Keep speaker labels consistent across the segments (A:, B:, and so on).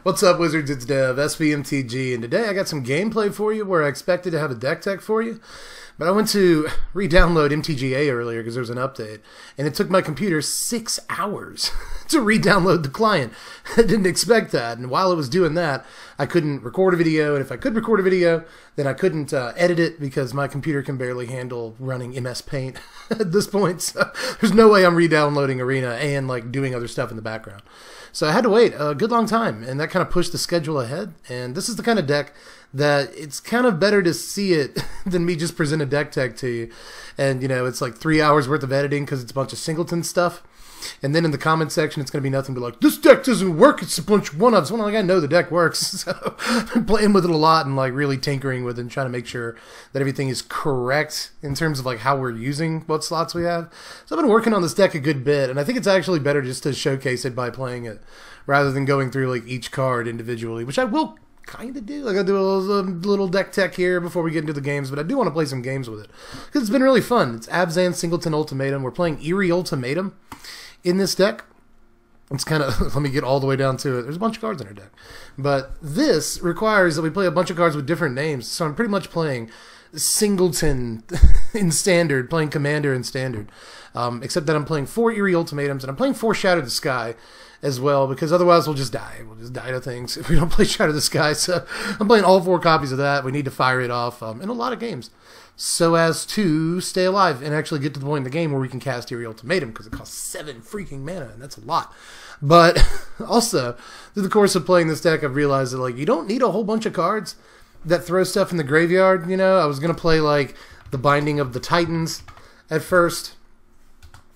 A: What's up, Wizards? It's Dev, Mtg, and today I got some gameplay for you where I expected to have a deck tech for you, but I went to re-download MTGA earlier because there was an update, and it took my computer 6 hours to re-download the client. I didn't expect that, and while it was doing that, I couldn't record a video, and if I could record a video, then I couldn't edit it because my computer can barely handle running MS Paint at this point, so there's no way I'm re-downloading Arena and like doing other stuff in the background. So I had to wait a good long time, and that kind of pushed the schedule ahead. And this is the kind of deck that it's kind of better to see it than me just present a deck tech to you. And, you know, it's like 3 hours worth of editing because it's a bunch of singleton stuff. And then in the comment section, it's going to be nothing but like, this deck doesn't work, it's a bunch of one-ups. Well, like, I know the deck works, so I've been playing with it a lot and like really tinkering with it and trying to make sure that everything is correct in terms of like how we're using what slots we have. So I've been working on this deck a good bit, and I think it's actually better just to showcase it by playing it rather than going through like each card individually, which I will kind of do. Like, I'll do a little deck tech here before we get into the games, but I do want to play some games with it because it's been really fun. It's Abzan Eerie Ultimatum. We're playing Eerie Ultimatum in this deck. It's kind of, let me get all the way down to it. There's a bunch of cards in our deck. But this requires that we play a bunch of cards with different names. So I'm pretty much playing Singleton in Standard, playing Commander in Standard. Except that I'm playing 4 Eerie Ultimatums, and I'm playing 4 Shatter the Sky as well, because otherwise we'll just die. We'll just die to things if we don't play Shatter the Sky. So I'm playing all 4 copies of that. We need to fire it off in a lot of games so as to stay alive and actually get to the point in the game where we can cast Eerie Ultimatum, because it costs 7 freaking mana, and that's a lot. But also, through the course of playing this deck, I've realized that like you don't need a whole bunch of cards that throw stuff in the graveyard. You know, I was going to play like the Binding of the Titans at first.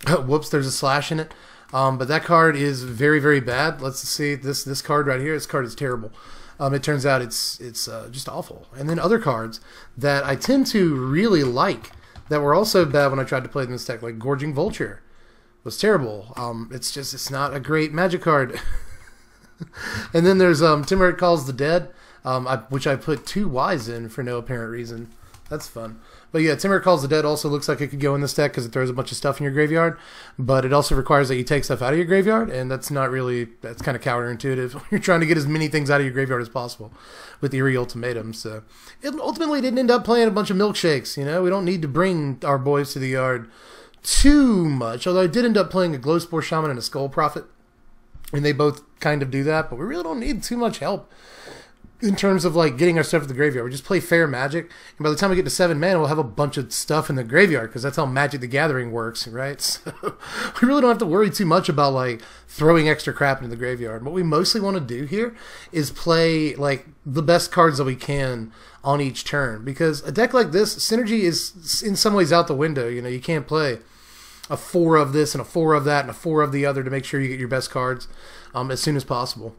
A: Whoops, there's a slash in it. But that card is very, very bad. Let's see, this card right here, this card is terrible. It turns out it's just awful. And then other cards that I tend to really like that were also bad when I tried to play in this deck, like Gorging Vulture, was terrible. It's not a great Magic card. And then there's Timber Calls the Dead, which I put 2 Ys in for no apparent reason. That's fun. But yeah, Timber Calls the Dead also looks like it could go in this deck because it throws a bunch of stuff in your graveyard, but it also requires that you take stuff out of your graveyard, and that's kind of counterintuitive. You're trying to get as many things out of your graveyard as possible with Eerie Ultimatum. So it ultimately didn't end up playing a bunch of milkshakes. You know, we don't need to bring our boys to the yard too much, although I did end up playing a Glowspore Shaman and a Skull Prophet, and they both kind of do that, but we really don't need too much help in terms of like getting our stuff to the graveyard. We just play fair Magic, and by the time we get to 7 mana, we'll have a bunch of stuff in the graveyard, because that's how Magic the Gathering works, right? So we really don't have to worry too much about like throwing extra crap into the graveyard. What we mostly want to do here is play like the best cards that we can on each turn, because a deck like this, synergy is in some ways out the window. You know, you can't play a 4 of this and a 4 of that and a 4 of the other to make sure you get your best cards as soon as possible.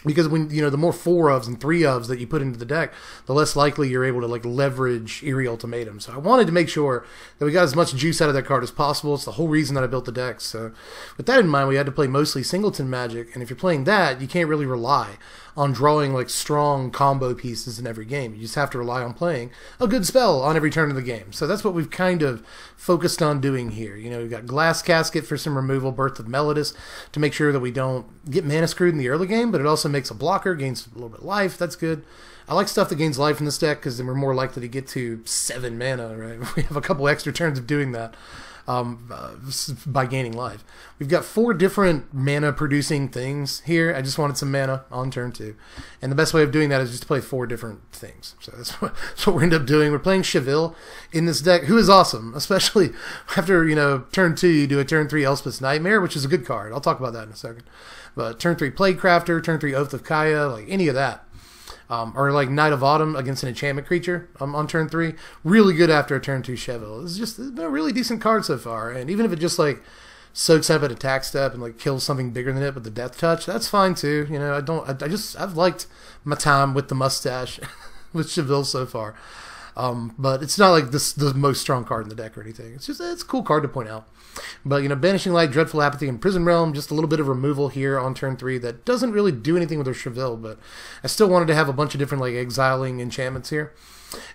A: Because when, you know, the more 4 ofs and 3 ofs that you put into the deck, the less likely you're able to like leverage Eerie Ultimatum. So I wanted to make sure that we got as much juice out of that card as possible. It's the whole reason that I built the deck. So with that in mind, we had to play mostly Singleton Magic, and if you're playing that, you can't really rely on drawing like strong combo pieces in every game. You just have to rely on playing a good spell on every turn of the game. So that's what we've kind of focused on doing here. You know, we've got Glass Casket for some removal, Birth of Melodus to make sure that we don't get mana screwed in the early game, but it also makes a blocker, gains a little bit of life. That's good. I like stuff that gains life in this deck because then we're more likely to get to 7 mana, right? We have a couple extra turns of doing that by gaining life. We've got 4 different mana producing things here. I just wanted some mana on turn 2, and the best way of doing that is just to play 4 different things. So that's what we end up doing. We're playing Cheville in this deck, who is awesome, especially after, you know, turn 2 you do a turn 3 Elspeth's Nightmare, which is a good card. I'll talk about that in a second. But turn 3 Plaguecrafter, turn 3 Oath of Kaya, like any of that. Or like Knight of Autumn against an enchantment creature on turn 3. Really good after a turn 2 Cheville. It's been a really decent card so far. And even if it just like soaks up at attack step and like kills something bigger than it with the Death Touch, that's fine too. You know, I've liked my time with the mustache with Cheville so far. But it's not like this the most strong card in the deck or anything. It's a cool card to point out. But, Banishing Light, Dreadful Apathy, and Prison Realm, just a little bit of removal here on turn 3 that doesn't really do anything with their Cheville, but I still wanted to have a bunch of different, exiling enchantments here.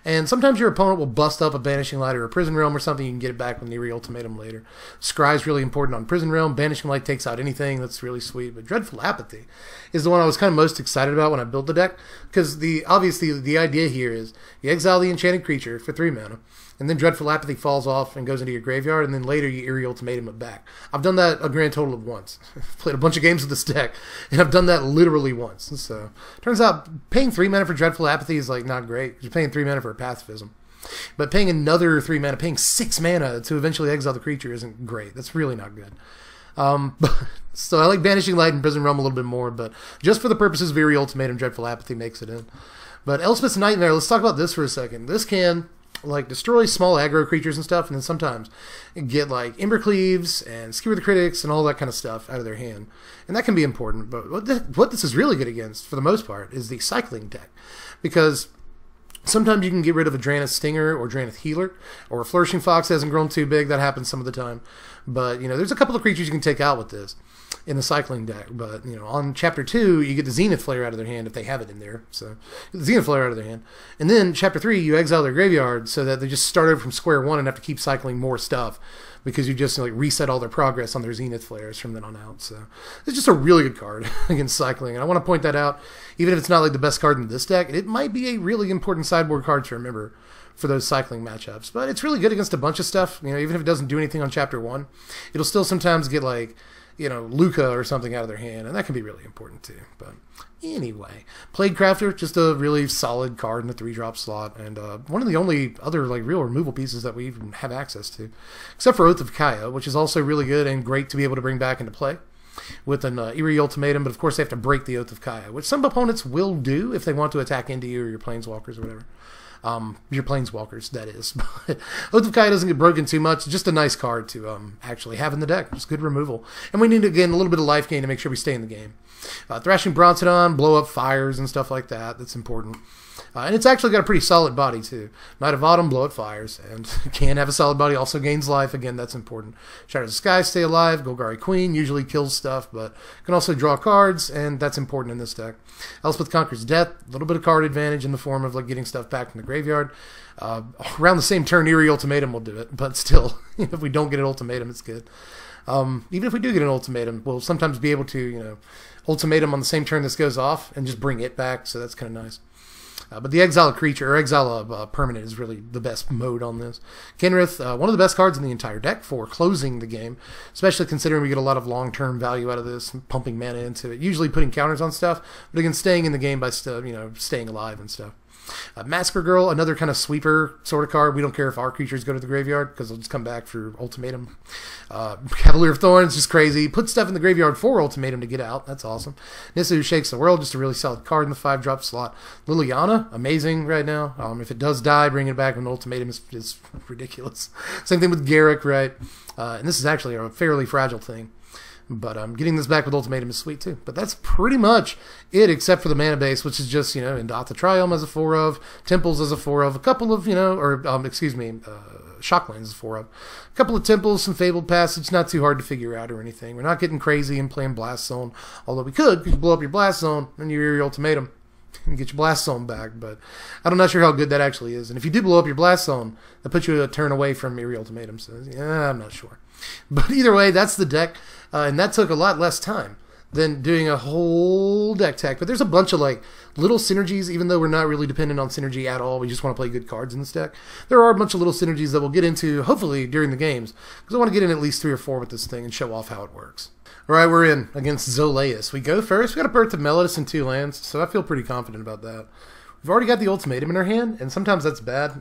A: And sometimes your opponent will bust up a Banishing Light or a Prison Realm or something. You can get it back with Eerie Ultimatum later. Scry's really important on Prison Realm. Banishing Light takes out anything. That's really sweet. But Dreadful Apathy is the one I was kind of most excited about when I built the deck. Because obviously the idea here is you exile the enchanted creature for 3 mana. And then Dreadful Apathy falls off and goes into your graveyard, and then later you Eerie Ultimatum it back. I've done that a grand total of once. I've played a bunch of games with this deck, and I've done that literally once. So, turns out paying 3 mana for Dreadful Apathy is not great. You're paying 3 mana for a pacifism. But paying another 3 mana, paying 6 mana to eventually exile the creature isn't great. That's really not good. So I like Banishing Light and Prison Realm a little bit more, but just for the purposes of Eerie Ultimatum, Dreadful Apathy makes it in. But Elspeth's Nightmare, let's talk about this for a second. This can destroy small aggro creatures and stuff, and then sometimes get Embercleaves and Skewer the Critics and all that kind of stuff out of their hand. And that can be important, but what this is really good against, for the most part, is the cycling deck. Because sometimes you can get rid of a Drannith Stinger or Drannith Healer, or a Flourishing Fox hasn't grown too big. That happens some of the time. But, there's a couple of creatures you can take out with this in the cycling deck. But, on Chapter 2, you get the Zenith Flare out of their hand if they have it in there. So, the Zenith Flare out of their hand. And then, Chapter 3, you exile their graveyard so that they just start over from square one and have to keep cycling more stuff because you just reset all their progress on their Zenith Flares from then on out. So, it's just a really good card against cycling. And I want to point that out. Even if it's not the best card in this deck, it might be a really important sideboard card to remember for those cycling matchups. But it's really good against a bunch of stuff. Even if it doesn't do anything on Chapter 1, it'll still sometimes get Luca or something out of their hand, and that can be really important too. But anyway, Plague Crafter, just a really solid card in the 3-drop slot, and one of the only other real removal pieces that we even have access to, except for Oath of Kaya, which is also really good and great to be able to bring back into play with an Eerie Ultimatum, but of course they have to break the Oath of Kaya, which some opponents will do if they want to attack into you or your Planeswalkers or whatever. Your Planeswalkers, that is. Oath of Kaya doesn't get broken too much. Just a nice card to actually have in the deck. Just good removal. And we need, again, a little bit of life gain to make sure we stay in the game. Thrashing Brontodon, blow up fires and stuff like that. That's important. And it's actually got a pretty solid body, too. Knight of Autumn, blow up fires. And can have a solid body, also gains life. Again, that's important. Shadows of the Sky, stay alive. Golgari Queen usually kills stuff, but can also draw cards, and that's important in this deck. Elspeth Conquers Death, a little bit of card advantage in the form of getting stuff back from the graveyard. Around the same turn, Eerie Ultimatum will do it, but still, if we don't get an ultimatum, it's good. Even if we do get an ultimatum, we'll sometimes be able to, ultimatum on the same turn this goes off and just bring it back, so that's kind of nice. But the exile creature, or exile permanent, is really the best mode on this. Kenrith, one of the best cards in the entire deck for closing the game, especially considering we get a lot of long-term value out of this, pumping mana into it, usually putting counters on stuff, but again, staying in the game by staying alive and stuff. Massacre Girl, another kind of sweeper sort of card. We don't care if our creatures go to the graveyard because they'll just come back for Ultimatum. Cavalier of Thorns, just crazy. Put stuff in the graveyard for Ultimatum to get out. That's awesome. Nissa Who Shakes the World, just a really solid card in the 5-drop slot. Liliana, amazing right now. If it does die, bringing it back with an Ultimatum is ridiculous. Same thing with Garrick, right? And this is actually a fairly fragile thing. But getting this back with Ultimatum is sweet too. But that's pretty much it, except for the mana base, which is just, Indata Triome as a 4 of, Temples as a 4 of, a couple of, Shocklands as a 4 of. A couple of Temples, some Fabled Passage, not too hard to figure out or anything. We're not getting crazy and playing Blast Zone, although we could blow up your Blast Zone and your Eerie Ultimatum and get your Blast Zone back, but I'm not sure how good that actually is. And if you do blow up your Blast Zone, that puts you a turn away from Eerie Ultimatum, so yeah, I'm not sure. But either way, that's the deck, and that took a lot less time than doing a whole deck tech. But there's a bunch of little synergies, even though we're not really dependent on synergy at all. We just want to play good cards in this deck. There are a bunch of little synergies that we'll get into, hopefully, during the games, because I want to get in at least 3 or 4 with this thing and show off how it works. All right, we're in against Zoleus. We go first. We got a Birth of Melodus and 2 lands, so I feel pretty confident about that. We've already got the Ultimatum in our hand, and sometimes that's bad.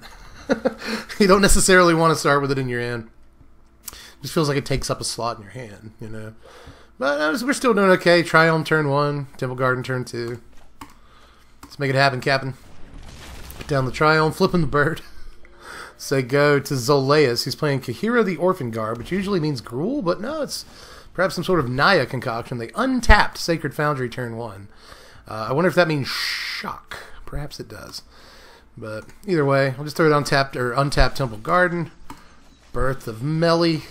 A: You don't necessarily want to start with it in your hand. Just feels like it takes up a slot in your hand, But we're still doing okay. Triumph turn 1, Temple Garden turn 2. Let's make it happen, Captain. Put down the Triumph, flipping the bird. Say go to Zoleus. He's playing Kahira the Orphan Garb, which usually means Gruul, but no, it's perhaps some sort of Naya concoction. They untapped Sacred Foundry turn 1. I wonder if that means Shock. Perhaps it does. But either way, I'll just throw it on tapped or untapped Temple Garden, Birth of Melly,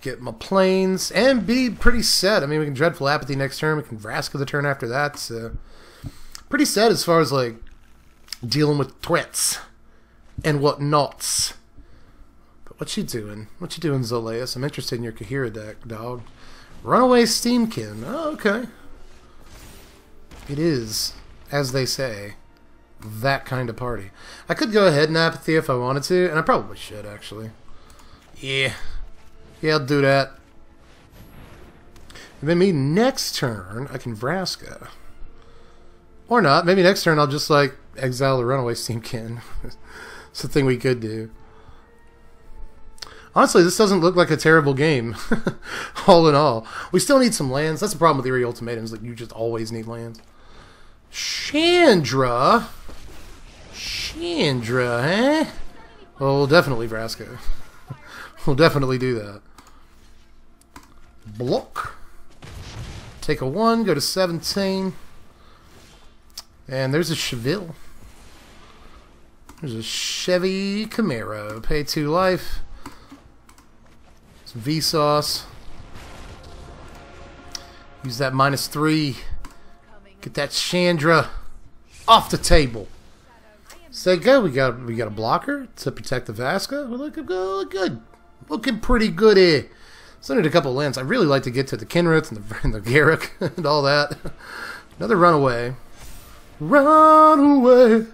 A: get my planes, and be pretty set. I mean, we can Dreadful Apathy next turn. We can Vraska the turn after that. So pretty set as far as like dealing with threats and whatnots. But what you doing? What you doing, Zoleus? I'm interested in your Kahira deck, dog. Runaway Steamkin. Oh, okay. It is, as they say, that kind of party. I could go ahead and Apathy if I wanted to, and I probably should, actually. Yeah. Yeah, I'll do that. And then maybe next turn, I can Vraska. Or not. Maybe next turn I'll just, like, exile the Runaway Steamkin. It's the thing we could do. Honestly, this doesn't look like a terrible game. All in all. We still need some lands. That's the problem with Eerie Ultimatums. Like, you just always need lands. Chandra? Chandra, eh? Well, we'll definitely Vraska. We'll definitely do that. Block. Take a 1, go to 17. And there's a Cheville. There's a Chevy Camaro. Pay 2 life. Some Vsauce. Use that -3. Get that Chandra off the table. So go. We got a blocker to protect the Vraska. We're looking good. Looking pretty good here. Still need a couple lands. I really like to get to the Kinrith and the Garruk and all that. Another Runaway. Runaway.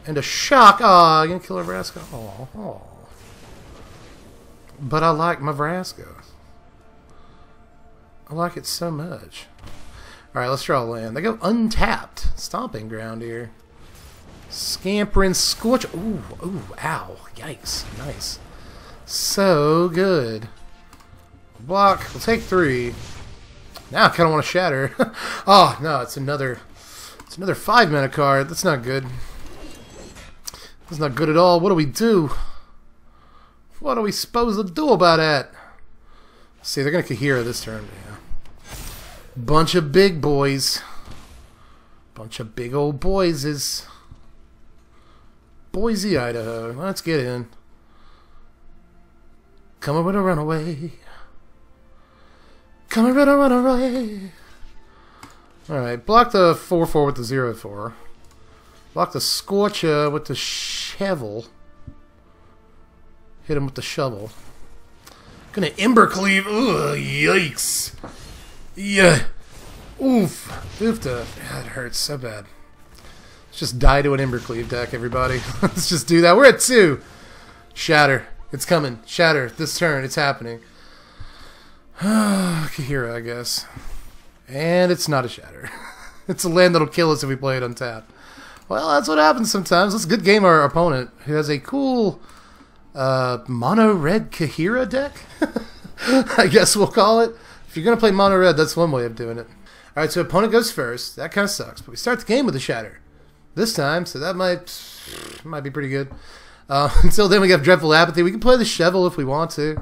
A: And a Shock. Aw, you gonna kill a Vraska? Oh. But I like my Vraska. I like it so much. Alright, let's draw a land. They go untapped. Stomping ground here. Scampering Scorch. Ooh, ow. Yikes. Nice. So good. Block. We'll take 3. Now I kind of want to shatter. Oh, no, it's another 5-mana card. That's not good. That's not good at all. What do we do? What are we supposed to do about that? See, they're going to Kahira this turn. Yeah. Bunch of big boys. Bunch of big old boys. Boise, Idaho. Let's get in. Coming with a Runaway. Coming with a Runaway. Alright, block the 4/4 with the 0/4. Block the Scorcher with the Shovel. Hit him with the shovel. Gonna Embercleave. Ugh, yikes. Yeah. Oof. Oofta. That hurts so bad. Let's just die to an Embercleave deck, everybody. Let's just do that. We're at 2. Shatter. It's coming. Shatter. This turn. It's happening. Kahira, I guess. And it's not a Shatter. It's a land that'll kill us if we play it untapped. Well, that's what happens sometimes. Let's good game our opponent, who has a cool mono red Kahira deck. I guess we'll call it. If you're gonna play mono red, that's one way of doing it. All right, so opponent goes first. That kind of sucks, but we start the game with a Shatter this time, so that might be pretty good. Until then, we have Dreadful Apathy. We can play the Shovel if we want to,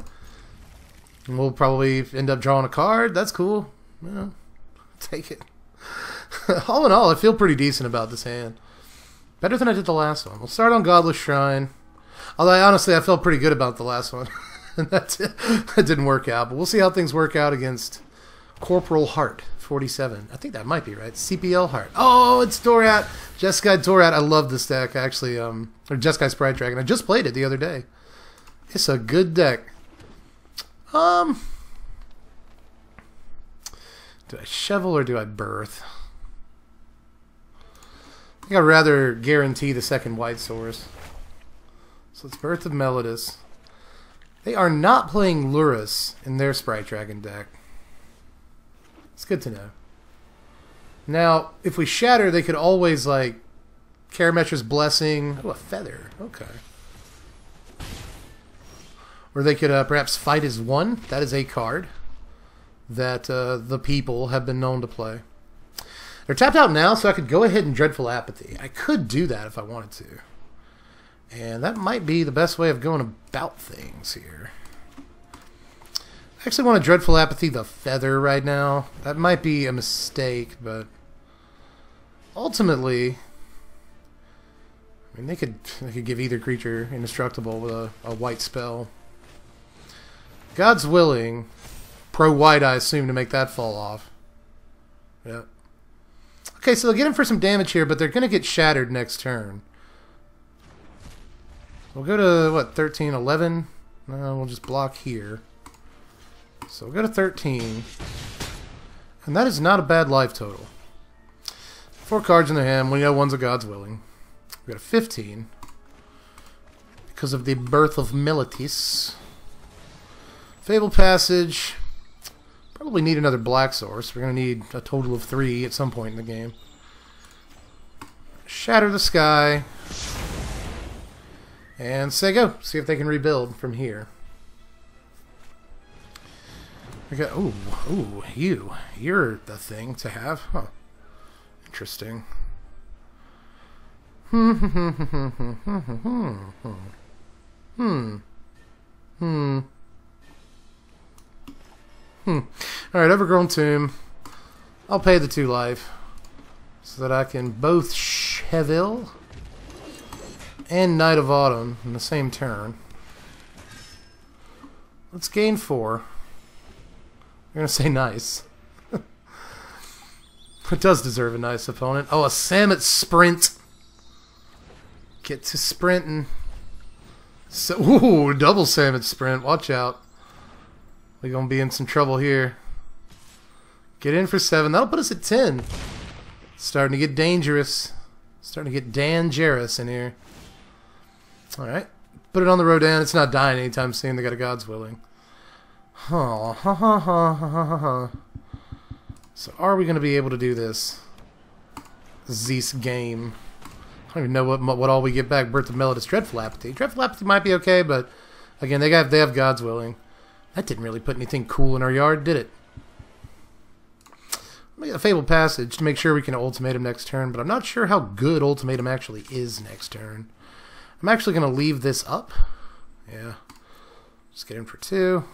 A: and we'll probably end up drawing a card. That's cool. You know, take it. All in all, I feel pretty decent about this hand. Better than I did the last one. We'll start on Godless Shrine. Although, honestly, I felt pretty good about the last one. That didn't work out. But we'll see how things work out against Corporal Heart 47. I think that might be right. CPL Heart. Oh, it's Dorat. Jeskai Dorat. I love this deck, actually. Or Jeskai Sprite Dragon. I just played it the other day. It's a good deck. Do I Shovel or do I Birth? I think I'd rather guarantee the second white source. So it's Birth of Melodus. They are not playing Lurrus in their Sprite Dragon deck. It's good to know. Now, if we Shatter, they could always, like, Karametra's Blessing. Oh, a Feather. Okay. Or they could perhaps Fight as 1. That is a card that the people have been known to play. They're tapped out now, so I could go ahead and Dreadful Apathy. I could do that if I wanted to. And that might be the best way of going about things here. I actually want to Dreadful Apathy the Feather right now. That might be a mistake, but ultimately, I mean, they could give either creature indestructible with a white spell. God's Willing. Pro white, I assume, to make that fall off. Yeah. Okay, so they'll get him for some damage here, but they're going to get shattered next turn. We'll go to, what, 13, 11? No, we'll just block here. So we'll go to 13. And that is not a bad life total. 4 cards in their hand. We know one's a God's Willing. We got a 15. Because of the Birth of Militis. Fable Passage. Probably need another black source. We're going to need a total of 3 at some point in the game. Shatter the Sky. And say go. See if they can rebuild from here. We got, ooh, you're the thing to have. Huh. Interesting. Alright, Overgrown Tomb. I'll pay the 2 life so that I can both Cheville and Night of Autumn in the same turn. Let's gain 4. I'm going to say nice. It does deserve a nice opponent. Oh, a Samet Sprint. Get to sprinting. So, ooh, double Samet Sprint. Watch out. We're going to be in some trouble here. Get in for 7. That'll put us at 10. Starting to get dangerous. Starting to get dangerous in here. Alright. Put it on the Rodan. It's not dying anytime soon. They got a God's Willing. So are we going to be able to do this? Zeus game. I don't even know what all we get back. Birth of Melodus. Dreadful Apathy. Dreadful Apathy might be okay, but again, they have God's Willing. That didn't really put anything cool in our yard, did it? Let me get a Fable Passage to make sure we can Ultimatum next turn, but I'm not sure how good Ultimatum actually is next turn. I'm actually going to leave this up. Yeah. Just get in for 2.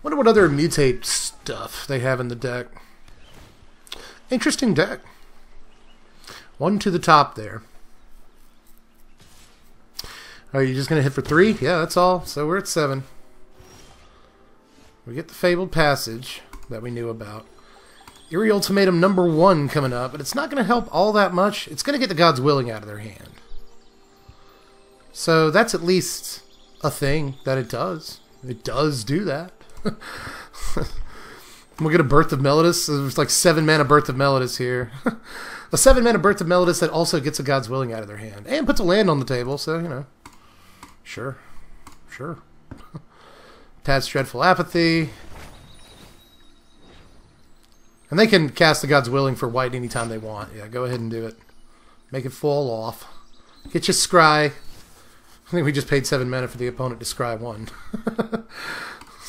A: Wonder what other mutate stuff they have in the deck. Interesting deck. 1 to the top there. Are you just going to hit for 3? Yeah, that's all. So we're at 7. We get the Fabled Passage that we knew about. Eerie Ultimatum number 1 coming up, but it's not going to help all that much. It's going to get the God's Willing out of their hand. So that's at least a thing that it does. It does do that. We'll get a Birth of Melodus. There's like 7 mana Birth of Melodus here. A 7 mana Birth of Melodus that also gets a God's Willing out of their hand. And puts a land on the table, so, you know. Sure. Attach Dreadful Apathy. And they can cast the God's Willing for white anytime they want. Yeah, go ahead and do it. Make it fall off. Get your Scry. I think we just paid 7 mana for the opponent to Scry 1.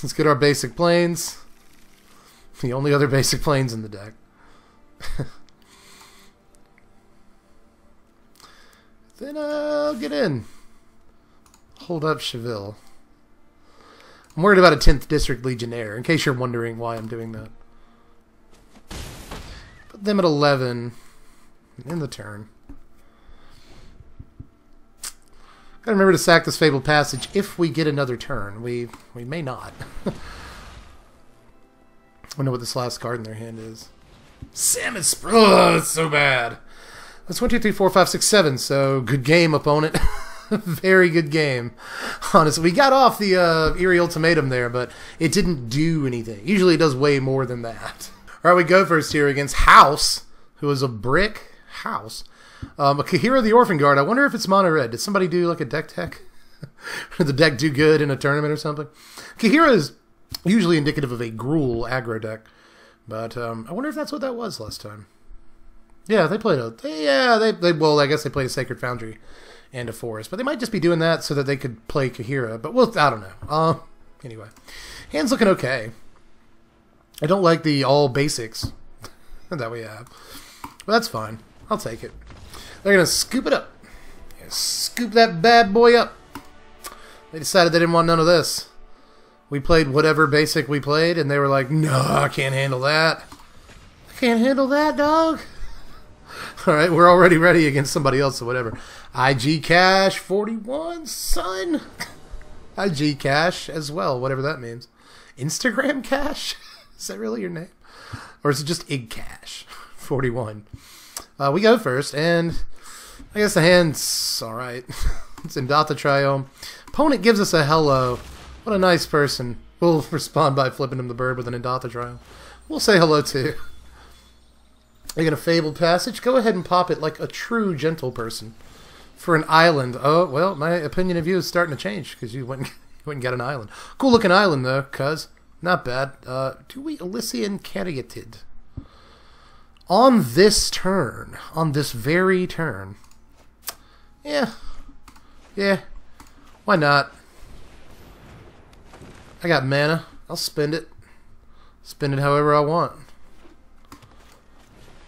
A: Let's get our basic planes. The only other basic planes in the deck. Then I'll get in. Hold up Cheville. I'm worried about a 10th District Legionnaire, in case you're wondering why I'm doing that. Put them at 11 in the turn. Gotta remember to sack this Fabled Passage if we get another turn. We may not. I wonder what this last card in their hand is. Salmon Sprint. Oh, that's so bad. That's 1, 2, 3, 4, 5, 6, 7. So good game, opponent. Very good game. Honestly, we got off the Eerie Ultimatum there, but it didn't do anything. Usually it does way more than that. All right, we go first here against House, who is a brick house. A Kahira the Orphan Guard. I wonder if it's mono red. Did somebody do like a deck tech? Did the deck do good in a tournament or something? Kahira is usually indicative of a Gruul aggro deck, but I wonder if that's what that was last time. Yeah, they played a. Well, I guess they played a Sacred Foundry and a Forest, but they might just be doing that so that they could play Kahira. But I don't know. Anyway, hand's looking okay. I don't like the all basics that we have, but that's fine. I'll take it. They're going to scoop it up. Scoop that bad boy up. They decided they didn't want none of this. We played whatever basic we played, and they were like, no, I can't handle that. I can't handle that, dog. All right, we're already ready against somebody else or whatever. IG Cash 41, son. IG Cash as well, whatever that means. Instagram Cash? Is that really your name? Or is it just Ig Cash 41? We go first, and I guess the hand's all right. It's Indotha Triome. Opponent gives us a hello. What a nice person. We'll respond by flipping him the bird with an Indotha Triome. We'll say hello too. You're going to Fabled Passage? Go ahead and pop it like a true gentle person. For an island. Oh, well, my opinion of you is starting to change because you went and got an island. Cool looking island though, cuz. Not bad. Do we Elysian Caryatid? On this turn. On this very turn. Yeah. Yeah. Why not? I got mana. I'll spend it. Spend it however I want.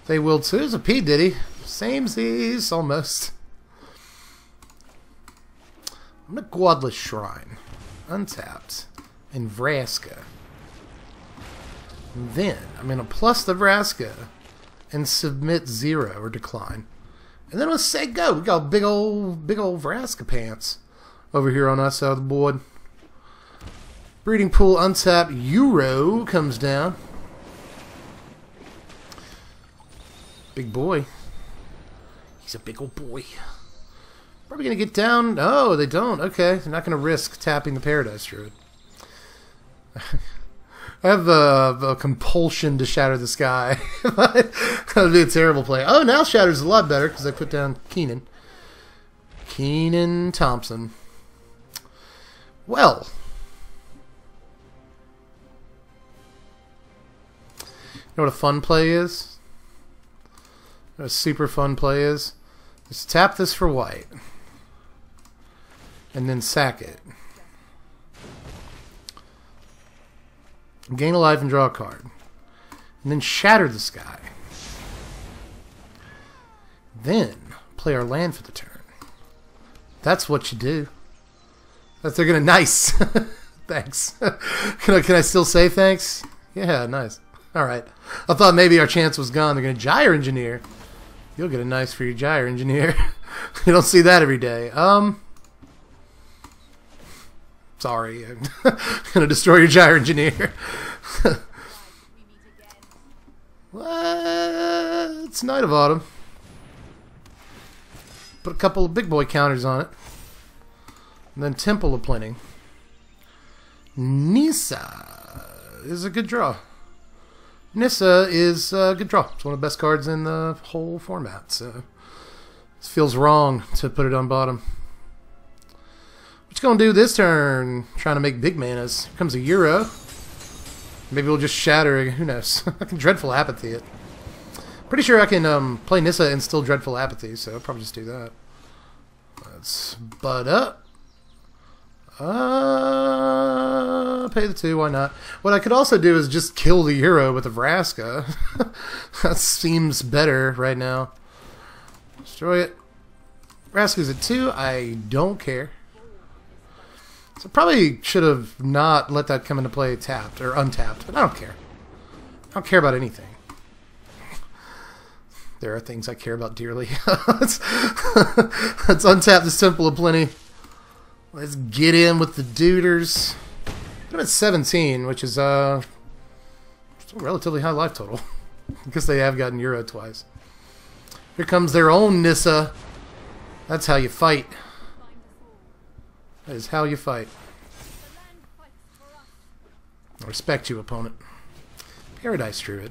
A: They will too. There's a P Diddy. Samesies, almost. I'm going to Guadless Shrine. Untapped. And Vraska. And then I'm going to plus the Vraska and submit 0 or decline. And then let's say go. We got big old Vraska pants over here on us side of the board. Breeding Pool untapped. Euro comes down. Big boy. He's a big old boy. Probably going to get down. Oh, they don't. Okay. They're not going to risk tapping the Paradise Druid. I have a compulsion to Shatter the Sky. That would be a terrible play. Oh, now Shatter's a lot better because I put down Keenan. Keenan Thompson. Well. You know what a fun play is? What a super fun play is? Just tap this for white. And then sack it. Gain a life and draw a card. And then Shatter the Sky. Then play our land for the turn. That's what you do. That's they're gonna nice. Thanks. Can I still say thanks? Yeah, nice. Alright. I thought maybe our chance was gone. They're gonna Gyre Engineer. You'll get a nice for your Gyre Engineer. You don't see that every day. Sorry. I'm gonna destroy your Gyre Engineer. What? It's Night of Autumn. Put a couple of big boy counters on it. And then Temple of Plenty. Nissa is a good draw. Nissa is a good draw. It's one of the best cards in the whole format. So it feels wrong to put it on bottom. What you gonna do this turn? Trying to make big manas. Here comes a Euro. Maybe we'll just shatter. Who knows? I can Dreadful Apathy it. Pretty sure I can play Nissa and still Dreadful Apathy, so I'll probably just do that. Let's bud up. Pay the 2, why not? What I could also do is just kill the Euro with a Vraska. That seems better right now. Destroy it. Vraska's at 2. I don't care. So probably should have not let that come into play tapped or untapped, but I don't care. I don't care about anything. There are things I care about dearly. Let's untap this Temple of Plenty. Let's get in with the duders. I'm at 17, which is still a relatively high life total. Because they have gotten Euro twice. Here comes their own Nissa. That's how you fight. That is how you fight. I respect you, opponent. Paradise Druid.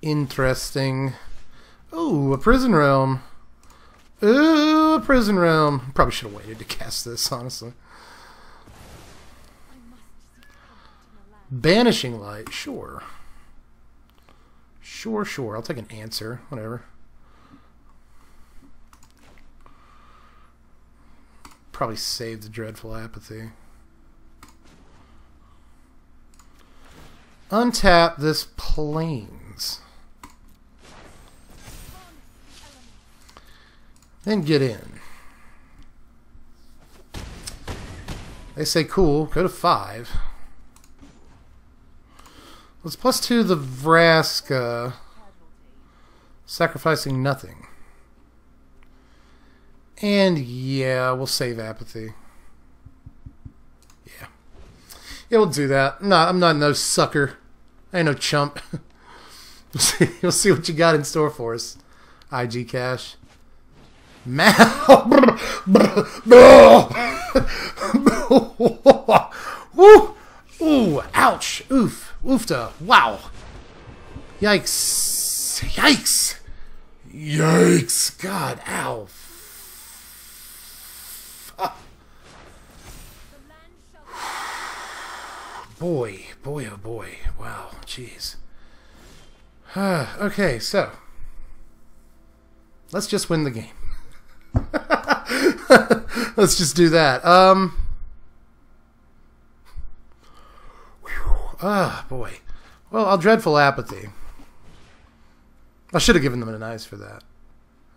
A: Interesting. Oh, a Prison Realm. Ooh, a Prison Realm. Probably should have waited to cast this, honestly. Banishing Light. Sure. Sure. I'll take an answer. Whatever. Probably save the Dreadful Apathy. Untap this Plains. Then get in. They say cool, go to 5. Let's +2 the Vraska. Sacrificing nothing. And yeah, we'll save apathy. Yeah. Yeah, we'll do that. No, I'm not no sucker. I ain't no chump. We'll see what you got in store for us. IG Cash. Woo! Ooh! Ouch! Oof! Oofta! Wow! Yikes! Yikes! Yikes! God! Ow! Boy! Boy! Oh boy! Wow! Jeez. Okay, so let's just win the game. Let's just do that. Boy. Well, I'll dreadful apathy. I should have given them an ice for that.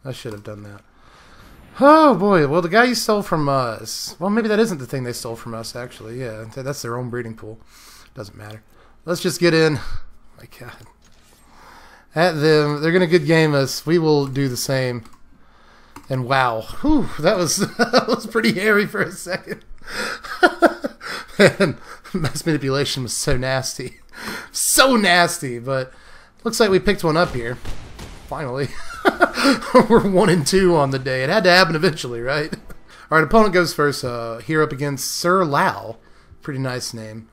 A: I should have done that. Oh boy. Well, the guy you stole from us. Well, maybe that isn't the thing they stole from us. Actually, yeah, that's their own breeding pool. Doesn't matter. Let's just get in. Oh my God. At them, they're gonna good game us. We will do the same. And wow, whew, that was that was pretty hairy for a second. Man, mass manipulation was so nasty, so nasty. But looks like we picked one up here. Finally, we're 1 and 2 on the day. It had to happen eventually, right? All right, opponent goes first. Here up against Sir Lao. Pretty nice name.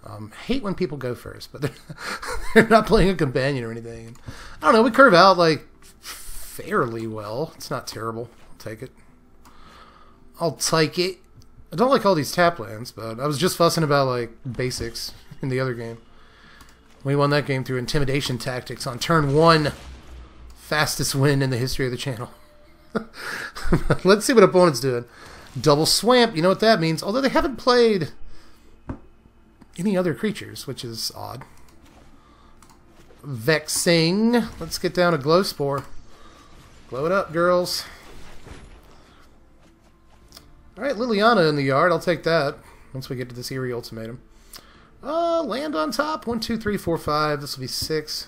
A: Hate when people go first, but they're not playing a companion or anything. I don't know. We curve out like fairly well. It's not terrible. I'll take it. I'll take it. I don't like all these tap lands, but I was just fussing about like basics in the other game. We won that game through intimidation tactics on turn 1. Fastest win in the history of the channel. Let's see what opponent's doing. Double swamp. You know what that means? Although they haven't played any other creatures, which is odd. Vexing. Let's get down a glow spore. Glow it up, girls. Alright, Liliana in the yard. I'll take that once we get to this Eerie Ultimatum. Land on top. 1, 2, 3, 4, 5. This will be 6.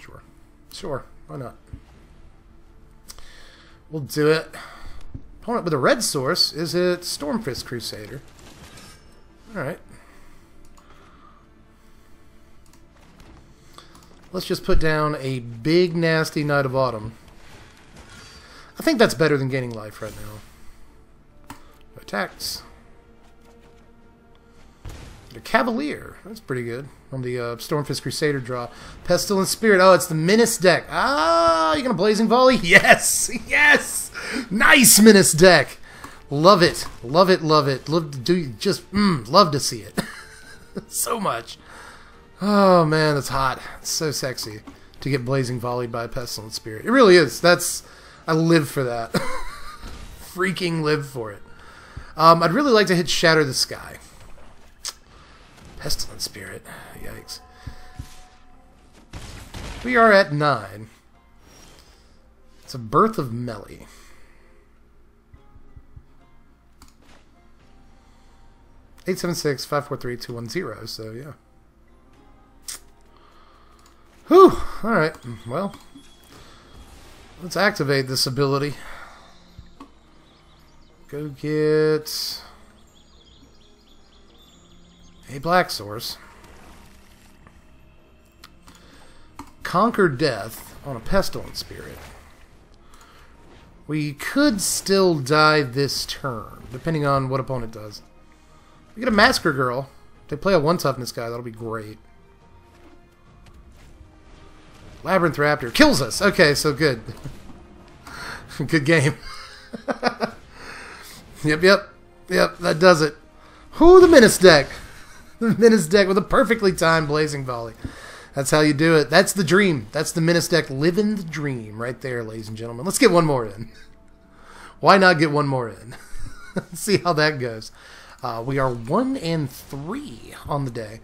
A: Sure. Sure. Why not? We'll do it. Opponent with a red source. Is it Stormfist Crusader? Alright. Let's just put down a big, nasty Knight of Autumn. I think that's better than gaining life right now. Attacks. A Cavalier. That's pretty good. From the Stormfist Crusader draw. Pestilence Spirit. Oh, it's the Menace deck. Ah, you gonna Blazing Volley? Yes! Yes! Nice Menace deck! Love it. Love it, love it. Love to do, just, love to see it. So much. Oh man, that's hot. It's so sexy to get Blazing Volleyed by a Pestilent Spirit. It really is. I live for that. Freaking live for it. I'd really like to hit Shatter the Sky. Pestilent Spirit. Yikes. We are at 9. It's a Birth of Melly. Eight 876-543-210. So yeah. Whew! Alright, well, let's activate this ability. Go get a black source. Conquer Death on a Pestilent Spirit. We could still die this turn, depending on what opponent does. We get a Massacre Girl. They play a 1 toughness guy, that'll be great. Labyrinth Raptor kills us. Okay, so good. Good game. Yep, that does it. Whoo, the Menace deck. The Menace deck with a perfectly timed Blazing Volley. That's how you do it. That's the dream. That's the Menace deck living the dream right there, ladies and gentlemen. Let's get one more in. Why not get one more in? Let's see how that goes. We are 1 and 3 on the day.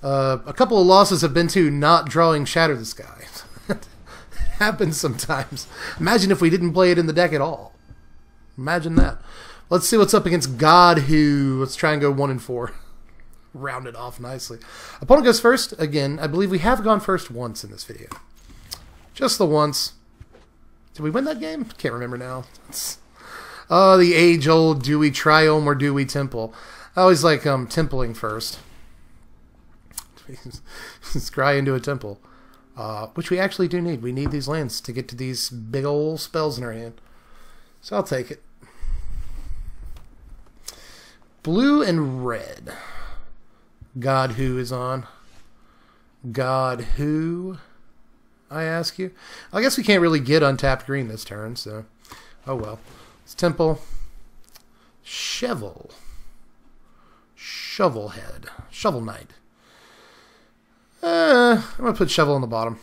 A: A couple of losses have been to not drawing Shatter the Sky. It happens sometimes. Imagine if we didn't play it in the deck at all. Imagine that. Let's see what's up against God Who. Let's try and go 1 and 4. rounded off nicely. Opponent goes first. Again, I believe we have gone first once in this video. Just the once. Did we win that game? Can't remember now. Oh, the age-old do we triome or do we temple? I always like templing first. Scry into a temple. Which we actually do need. We need these lands to get to these big old spells in our hand. So I'll take it. Blue and red. God who is on. God who, I ask you. I guess we can't really get untapped green this turn, so oh well. It's temple. Shovel. Shovel head. Shovel knight. I'm going to put shovel on the bottom.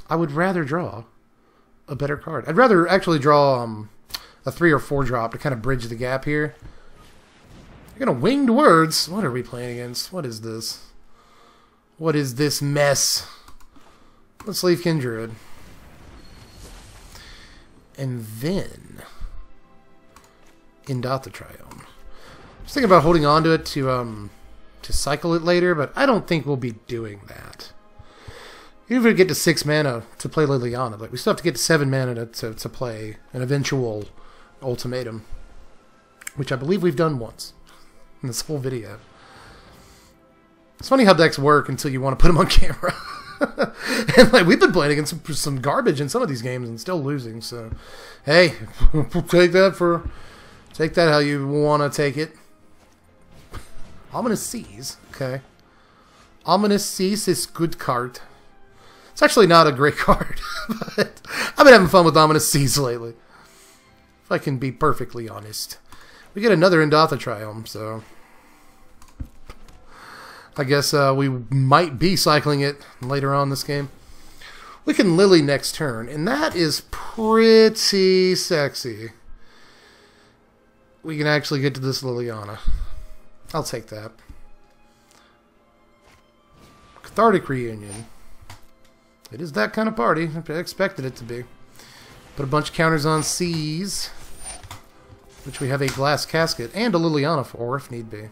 A: I would rather draw a better card. I'd rather actually draw a 3 or 4 drop to kind of bridge the gap here. You're going to winged words. What are we playing against? What is this? What is this mess? Let's leave Kindred. And then Indotha Triome. I was thinking about holding on to it to cycle it later, but I don't think we'll be doing that. Even if we get to 6 mana to play Liliana, but we still have to get to 7 mana to play an eventual ultimatum, which I believe we've done once in this whole video. It's funny how decks work until you want to put them on camera. And like we've been playing against some garbage in some of these games and still losing. So, hey, take that how you want to take it. Ominous Seas, okay. Ominous Seas is good card. It's actually not a great card, but I've been having fun with Ominous Seas lately. If I can be perfectly honest. We get another Indotha Triome, so I guess we might be cycling it later on this game. We can Lily next turn, and that is pretty sexy. We can actually get to this Liliana. I'll take that. Cathartic Reunion. It is that kind of party. I expected it to be. Put a bunch of counters on Seas, which we have a Glass Casket and a Liliana for if need be.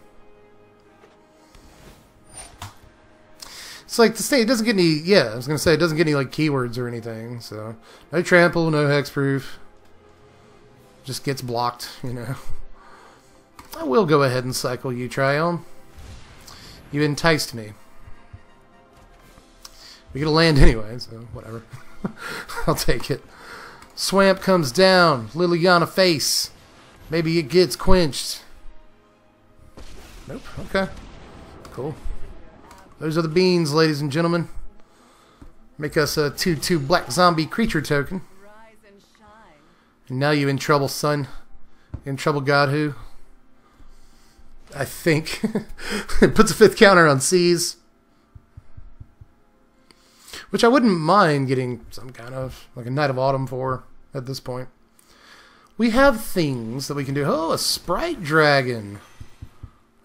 A: It's like the state, it doesn't get any, yeah, I was going to say, it doesn't get any like keywords or anything, so no trample, no hexproof. Just gets blocked, you know. I will go ahead and cycle you, Triome. You enticed me. We get a land anyway, so whatever. I'll take it. Swamp comes down. Liliana face. Maybe it gets quenched. Nope. Okay. Cool. Those are the beans, ladies and gentlemen. Make us a 2/2 black zombie creature token.
B: Rise and shine.
A: And now you in trouble, son. In trouble, God who? I think. It puts a 5th counter on Seas. Which I wouldn't mind getting some kind of, like a Knight of Autumn for at this point. We have things that we can do. Oh, a Sprite Dragon.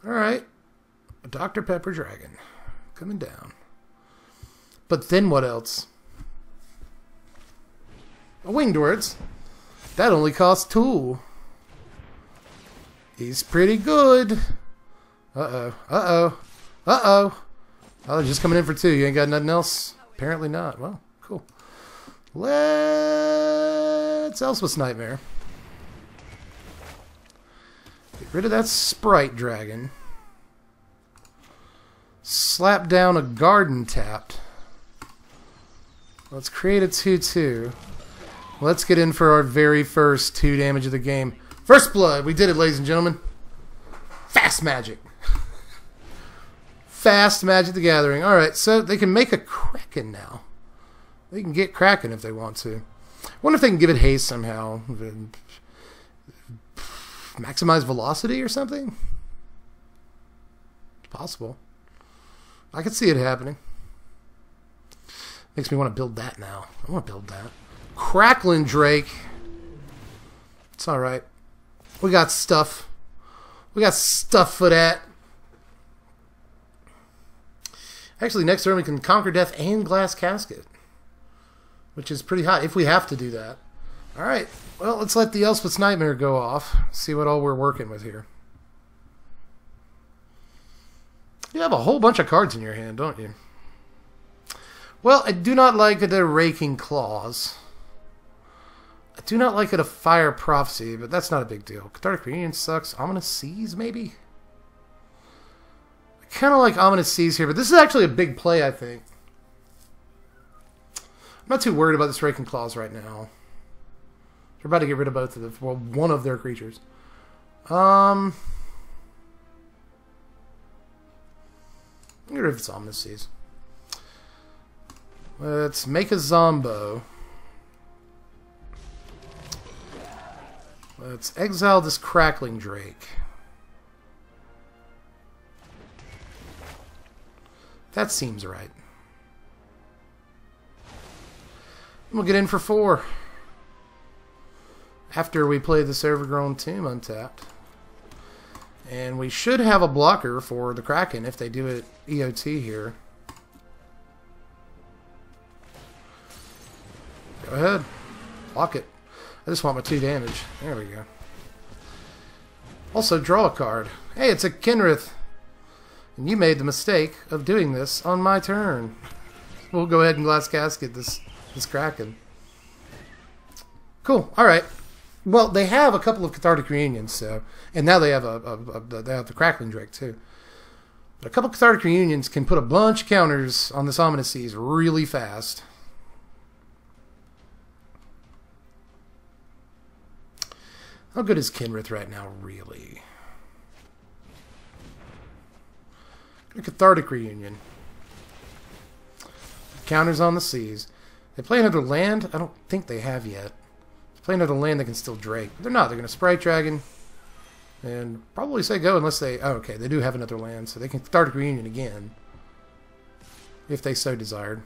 A: Alright. A Dr. Pepper Dragon. Coming down. But then what else? A Winged Words. That only costs 2. He's pretty good. Uh-oh. Uh-oh. Uh-oh. Oh, they're just coming in for 2. You ain't got nothing else? Apparently not. Well, cool. Let's Elspeth's Nightmare. Get rid of that Sprite Dragon. Slap down a Garden Tapped. Let's create a 2/2. Let's get in for our very first 2 damage of the game. First blood. We did it, ladies and gentlemen. Fast magic. Fast Magic the Gathering. Alright, so they can make a Kraken now. They can get Kraken if they want to. I wonder if they can give it haste somehow. Maximize velocity or something? It's possible. I could see it happening. Makes me want to build that now. I want to build that. Crackling Drake. It's alright. We got stuff. We got stuff for that. Actually, next turn we can Conquer Death and Glass Casket. Which is pretty hot, if we have to do that. Alright, well, let's let the Elspeth's Nightmare go off. See what all we're working with here. You have a whole bunch of cards in your hand, don't you? Well, I do not like the Raking Claws. I do not like it a Fire Prophecy, but that's not a big deal. Cathartic Reunion sucks. Ominous Seas, maybe? I kind of like Ominous Seas here, but this is actually a big play, I think. I'm not too worried about this Raking Claws right now. They're about to get rid of both of them. Well, one of their creatures. Get rid of this Ominous Seas. Let's make a Zombo. Let's exile this Crackling Drake. That seems right. We'll get in for 4. After we play this Overgrown Tomb untapped. And we should have a blocker for the Kraken if they do it EOT here. Go ahead. Block it. I just want my 2 damage. There we go. Also, draw a card. Hey, it's a Kenrith. And you made the mistake of doing this on my turn. We'll go ahead and Glass Casket this Kraken. Cool. Alright. Well, they have a couple of Cathartic Reunions, so... And now they have they have the Crackling Drake, too. But a couple Cathartic Reunions can put a bunch of counters on this Ominous Seas really fast. How good is Kenrith right now, really? A Cathartic Reunion. Counters on the Seas. They play another land? I don't think they have yet. They play another land, they can still Drake. But they're not. They're going to Sprite Dragon. And probably say go unless they... Oh, okay. They do have another land, so they can Cathartic Reunion again. If they so desired.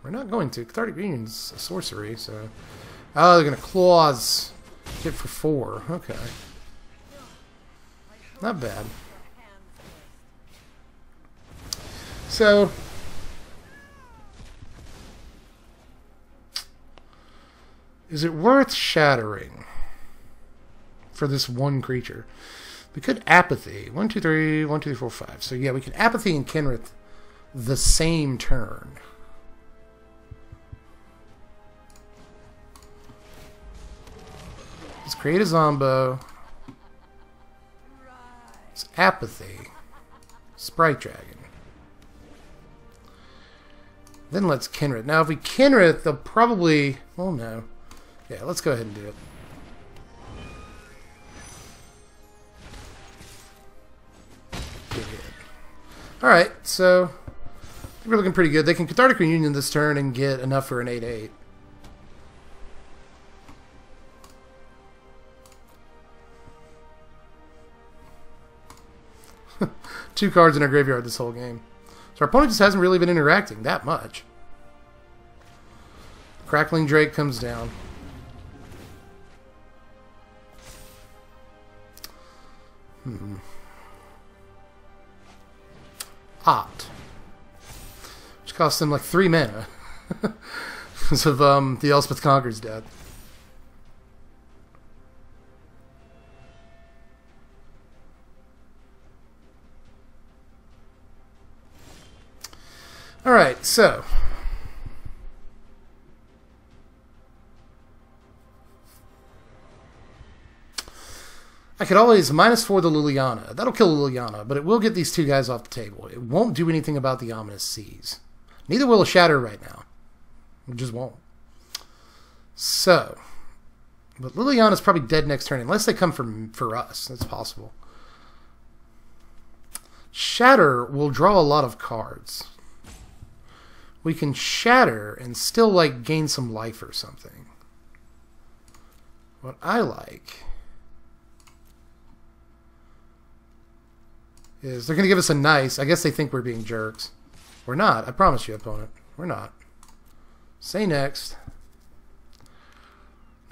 A: We're not going to. Cathartic Reunion's a sorcery, so... Oh, they're going to Claws. Get for 4. Okay. Not bad. So... Is it worth shattering for this one creature? We could Apathy. 1, 2, 3, 1, 2, 3, 4, 5. So yeah, we can Apathy and Kenrith the same turn. Let's create a Zombo. It's Apathy. Sprite Dragon. Then let's Kenrith. Now if we Kenrith, they'll probably... Oh no. Yeah, let's go ahead and do it. Alright, so we're looking pretty good. They can Cathartic Reunion this turn and get enough for an 8/8. Two cards in our graveyard this whole game. So our opponent just hasn't really been interacting that much. Crackling Drake comes down. Opt. Which costs them like 3 mana. Because of the Elspeth Conqueror's death. Alright, so... I could always -4 the Liliana. That'll kill Liliana, but it will get these 2 guys off the table. It won't do anything about the Ominous Seas. Neither will a Shatter right now. It just won't. So, but Liliana's probably dead next turn, unless they come for us. That's possible. Shatter will draw a lot of cards. We can Shatter and still, like, gain some life or something. What I like... is they're going to give us a nice... I guess they think we're being jerks. We're not. I promise you, opponent. We're not. Say next.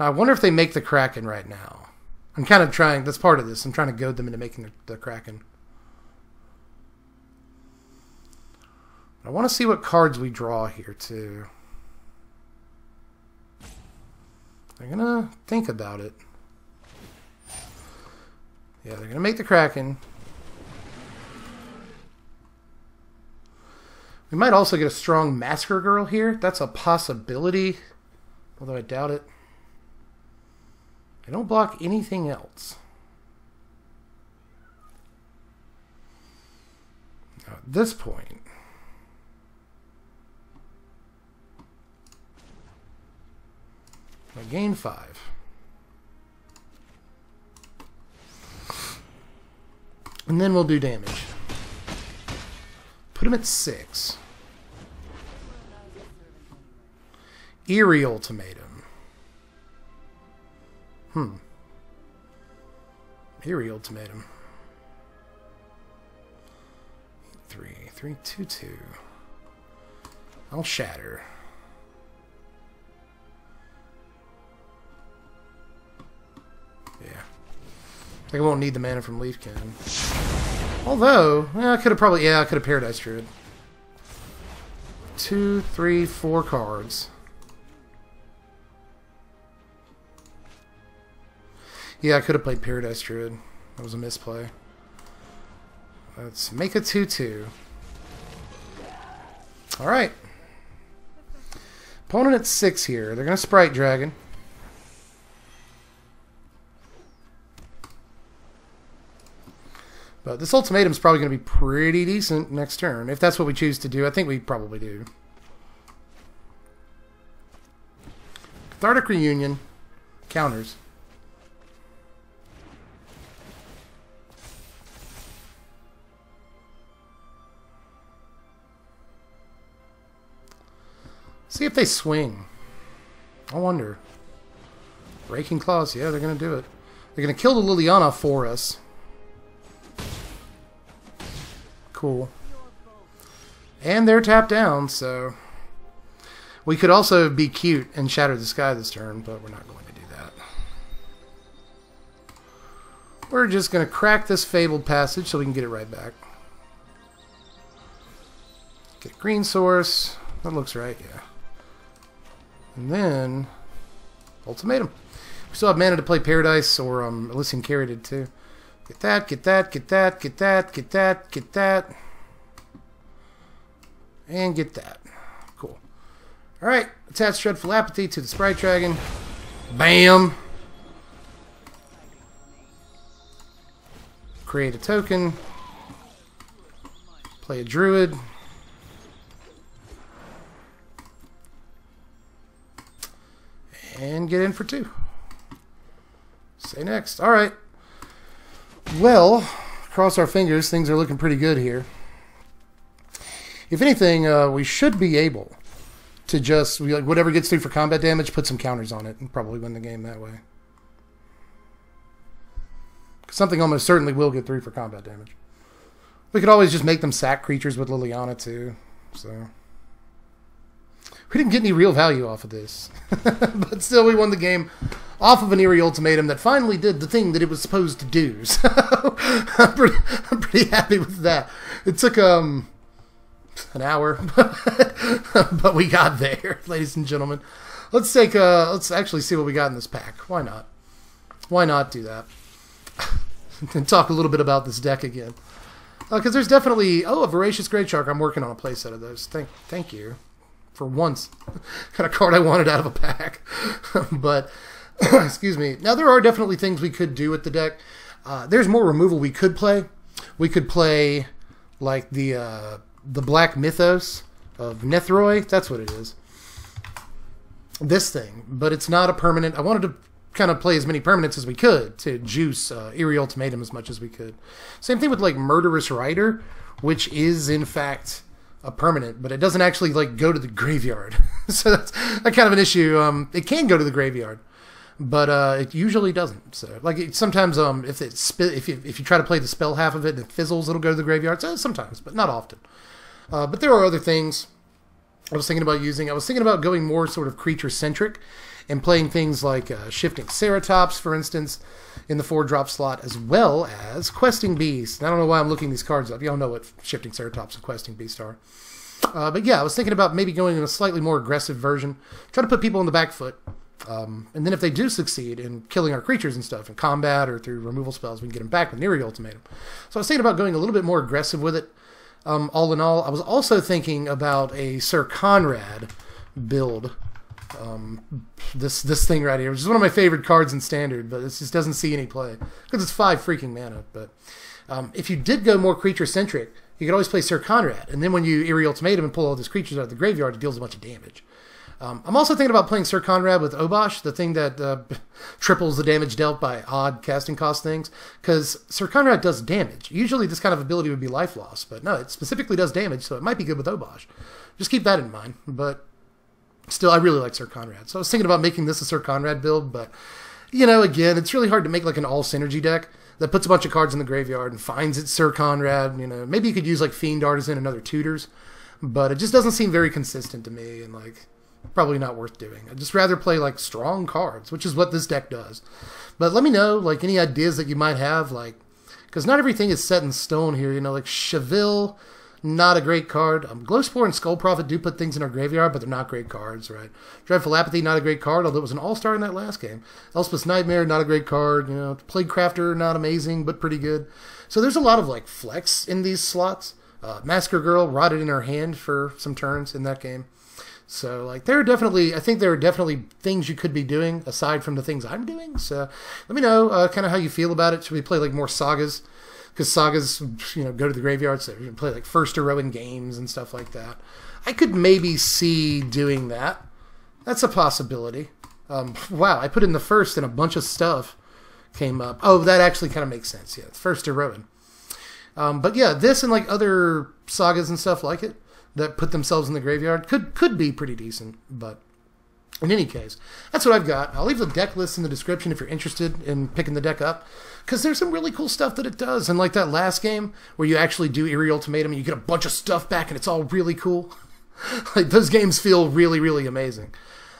A: Now, I wonder if they make the Kraken right now. I'm kind of trying... That's part of this. I'm trying to goad them into making the Kraken. I want to see what cards we draw here, too. They're going to think about it. Yeah, they're going to make the Kraken. We might also get a strong Massacre Girl here. That's a possibility, although I doubt it. I don't block anything else. Now, at this point, I gain 5. And then we'll do damage. Put him at 6. Eerie Ultimatum. Eerie Ultimatum. 3, 3, 2, 2. I'll shatter. Yeah. I think I won't need the mana from Leaf Cannon. Although, I could have probably, I could have Paradise Druid. 2, 3, 4 cards. Yeah, I could have played Paradise Druid. That was a misplay. Let's make a 2/2. Alright. Opponent at 6 here. They're going to Sprite Dragon. But this ultimatum's probably going to be pretty decent next turn, if that's what we choose to do. I think we probably do. Cathartic Reunion. Counters. See if they swing. I wonder. Raking Claws, yeah, they're going to do it. They're going to kill the Liliana for us. Cool. And they're tapped down, so... We could also be cute and shatter the sky this turn, but we're not going to do that. We're just going to crack this Fabled Passage so we can get it right back. Get a green source. That looks right, yeah. And then... Ultimatum. We still have mana to play Paradise, or Elysian Carry did too. Get that, get that, get that, get that, get that, get that. And get that. Cool. Alright, attach Dreadful Apathy to the Sprite Dragon. Bam! Create a token. Play a Druid. And get in for 2. Say next. Alright. Well, cross our fingers, things are looking pretty good here. If anything, we should be able to just, whatever gets through for combat damage, put some counters on it and probably win the game that way. Something almost certainly will get through for combat damage. We could always just make them sack creatures with Liliana too, so... We didn't get any real value off of this. But still, we won the game off of an Eerie Ultimatum that finally did the thing that it was supposed to do. So, I'm pretty happy with that. It took an hour, but we got there, ladies and gentlemen. Let's actually see what we got in this pack. Why not? Why not do that? And talk a little bit about this deck again. Because there's definitely... Oh, a Voracious Great Shark. I'm working on a playset of those. Thank you. For once, kind of card I wanted out of a pack. But, excuse me. Now, there are definitely things we could do with the deck. There's more removal we could play. We could play, like, the Black Mythos of Nethroi. That's what it is. This thing. But it's not a permanent. I wanted to kind of play as many permanents as we could to juice Eerie Ultimatum as much as we could. Same thing with, like, Murderous Rider, which is, in fact... a permanent, but it doesn't actually like go to the graveyard. So that's kind of an issue. It can go to the graveyard, but it usually doesn't. So like sometimes if you try to play the spell half of it and it fizzles, it'll go to the graveyard. So sometimes, but not often. But there are other things I was thinking about using. I was thinking about going more sort of creature centric and playing things like Shifting Ceratops, for instance, in the 4-drop slot, as well as Questing Beast. I don't know why I'm looking these cards up. Y'all know what Shifting Ceratops and Questing Beast are. But yeah, I was thinking about maybe going in a slightly more aggressive version. Try to put people in the back foot. And then if they do succeed in killing our creatures and stuff in combat or through removal spells, we can get them back with Eerie Ultimatum. So I was thinking about going a little bit more aggressive with it. all in all. I was also thinking about a Sir Conrad build. This thing right here, which is one of my favorite cards in Standard, but it just doesn't see any play because it's 5 freaking mana. But if you did go more creature-centric, you could always play Sir Conrad, and then when you Eerie Ultimatum and pull all these creatures out of the graveyard, it deals a bunch of damage. I'm also thinking about playing Sir Conrad with Obosh, the thing that triples the damage dealt by odd casting cost things, because Sir Conrad does damage. Usually this kind of ability would be life loss, but no, it specifically does damage, so it might be good with Obosh. Just keep that in mind, but still, I really like Sir Conrad. So I was thinking about making this a Sir Conrad build, but, you know, again, it's really hard to make like an all-synergy deck that puts a bunch of cards in the graveyard and finds its Sir Conrad. You know, maybe you could use like Fiend Artisan and other tutors, but it just doesn't seem very consistent to me, and like probably not worth doing. I'd just rather play like strong cards, which is what this deck does. But let me know like any ideas that you might have, like, because not everything is set in stone here. You know, like Cheville, not a great card. Glowspore and Skull Prophet do put things in our graveyard, but they're not great cards, right? Dreadful Apathy, not a great card, although it was an all-star in that last game. Elspeth's Nightmare, not a great card. You know, Plague Crafter, not amazing, but pretty good. So there's a lot of like flex in these slots. Massacre Girl rotted in her hand for some turns in that game. So, like, I think there are definitely things you could be doing aside from the things I'm doing. So, let me know kind of how you feel about it. Should we play, like, more sagas? Because sagas, you know, go to the graveyard, so you can play, like, first heroine games and stuff like that. I could maybe see doing that. That's a possibility. Wow, I put in the first and a bunch of stuff came up. Oh, that actually kind of makes sense, yeah. First heroine. But, yeah, this and, like, other sagas and stuff like it that put themselves in the graveyard could be pretty decent, but in any case, that's what I've got. I'll leave the deck list in the description if you're interested in picking the deck up, because there's some really cool stuff that it does. And like that last game where you actually do Eerie Ultimatum and you get a bunch of stuff back and it's all really cool. Like those games feel really, really amazing.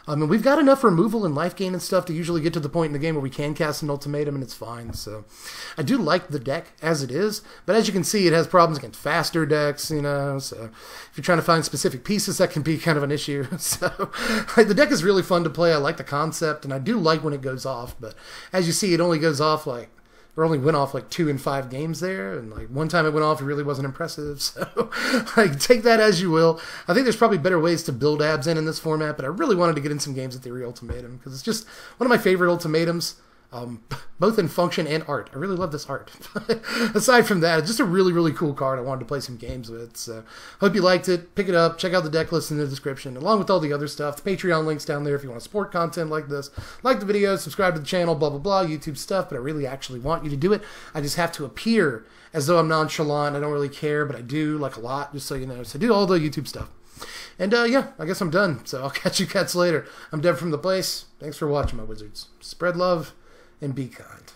A: And we've got enough removal and life gain and stuff to usually get to the point in the game where we can cast an ultimatum and it's fine. So I do like the deck as it is, but as you can see, it has problems against faster decks, you know, so if you're trying to find specific pieces, that can be kind of an issue. So like, the deck is really fun to play. I like the concept, and I do like when it goes off, but as you see, it only goes off like, or only went off like 2 in 5 games there, and like one time it went off, it really wasn't impressive. So like take that as you will. I think there's probably better ways to build Abzan in this format, but I really wanted to get in some games with the Eerie Ultimatum because it's just one of my favorite ultimatums, both in function and art. I really love this art. Aside from that, it's just a really, really cool card I wanted to play some games with. So hope you liked it. Pick it up. Check out the deck list in the description, along with all the other stuff. The Patreon link's down there if you want to support content like this. Like the video, subscribe to the channel, blah, blah, blah, YouTube stuff, but I really actually want you to do it. I just have to appear as though I'm nonchalant. I don't really care, but I do, like, a lot, just so you know. So do all the YouTube stuff. And, yeah, I guess I'm done. So I'll catch you cats later. I'm Deb from The Place. Thanks for watching, my wizards. Spread love and be kind.